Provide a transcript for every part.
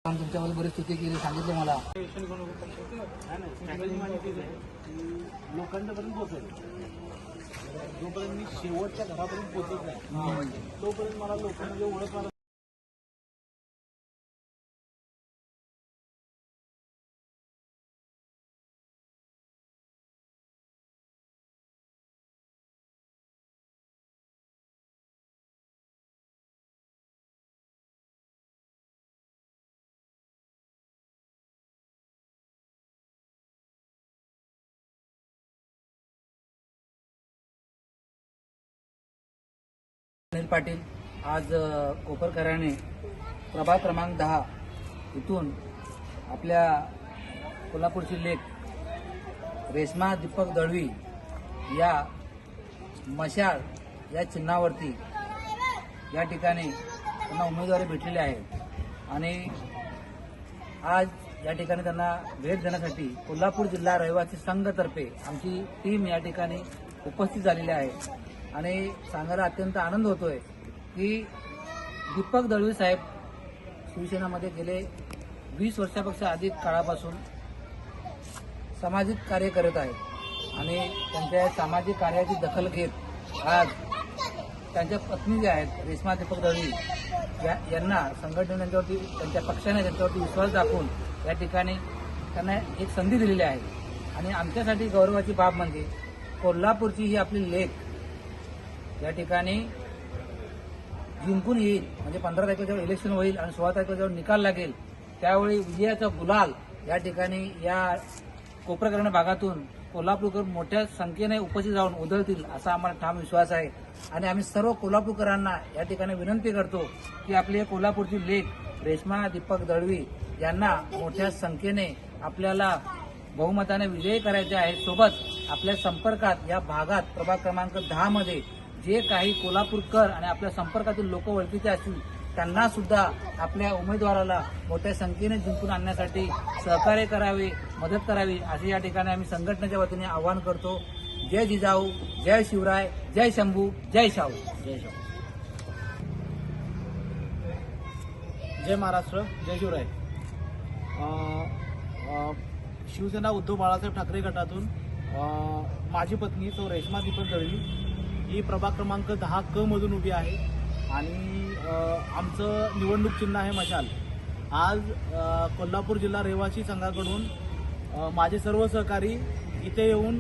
तुमच्यावर बरीच स्तुती केली, सांगितलं मला. लोकांपर्यंत पोहोचेल. जोपर्यंत मी शेवटच्या घरापर्यंत पोहोचत नाही तोपर्यंत मला लोकांमध्ये ओळख मला अनिल पाटील आज कोपरकरांनी प्रभाग क्रमांक 10 इथून आपल्या कोल्हापूरची लेक रेश्मा दीपक दळवी या मशाल या चिन्हावरती या ठिकाणी त्यांना उमेदवारी भेटलेली आहे आणि आज या ठिकाणी त्यांना भेट देण्यासाठी कोल्हापूर जिल्हा रहिवासी संघतर्फे आमची टीम या ठिकाणी उपस्थित झालेली आहे. आणि सांगायला अत्यंत आनंद होतोय की दीपक दळवी साहेब शिवसेनेमध्ये गेले 20 वर्षापेक्षा अधिक काळापासून सामाजिक कार्य करत आहेत आणि त्यांच्या सामाजिक कार्याची दखल घेत आज त्यांच्या पत्नी जे आहेत रेश्मा दीपक दळवी यांना संघटनेच्यावरती त्यांच्या पक्षाने त्यांच्यावरती विश्वास दाखवून या ठिकाणी त्यांना एक संधी दिलेली आहे. आणि आमच्यासाठी गौरवाची बाब म्हणजे कोल्हापूरची ही आपली लेक या ठिकाणी जिंकून येईल. म्हणजे 15 तारखेला जेव्हा इलेक्शन होईल आणि 16 तारखेला जेव्हा निकाल लागेल त्यावेळी विजयाचा गुलाल या ठिकाणी या कोपरकरण भागातून कोल्हापूरकर मोठ्या संख्येने उपस्थित जाऊन उधळतील असा आम्हाला ठाम विश्वास आहे. आणि आम्ही सर्व कोल्हापूरकरांना या ठिकाणी विनंती करतो की आपली कोल्हापूरची लेक रेश्मा दीपक दळवी यांना मोठ्या संख्येने आपल्याला बहुमताने विजयी करायचे आहे. सोबत आपल्या संपर्कात या भागात प्रभाग क्रमांक 10 मध्ये जे काही कोल्हापूरकर आणि आपल्या संपर्कातील लोक ओळखीचे असतील त्यांना सुद्धा आपल्या उमेदवाराला मोठ्या संख्येने जिंकून आणण्यासाठी सहकार्य करावे, मदत करावी असे या ठिकाणी आम्ही संघटनेच्या वतीने आवाहन करतो. जय जिजाऊ, जय शिवराय, जय शंभू, जय शाहू. जय शाहू. जय महाराष्ट्र, जय शिवराय. शिवसेना उद्धव बाळासाहेब ठाकरे गटातून माझी पत्नी सौ रेश्मा दीपक दळवी ही प्रभाग क्रमांक 10 क मधून उभी आहे आणि आमचं निवडणूक चिन्ह आहे मशाल. आज कोल्हापूर जिल्हा रहिवासी संघाकडून माझे सर्व सहकारी इथे येऊन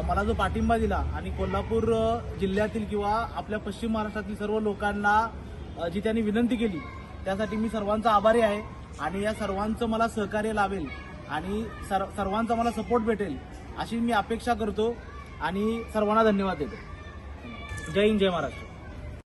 मला जो पाठिंबा दिला आणि कोल्हापूर जिल्ह्यातील किंवा आपल्या पश्चिम महाराष्ट्रातील सर्व लोकांना जी त्यांनी विनंती केली त्यासाठी मी सर्वांचा आभारी आहे. आणि या सर्वांचं मला सहकार्य लाभेल आणि सर्वांचा मला सपोर्ट भेटेल अशी मी अपेक्षा करतो आणि सर्वांना धन्यवाद देतो. जय हिंद, जय महाराष्ट्र.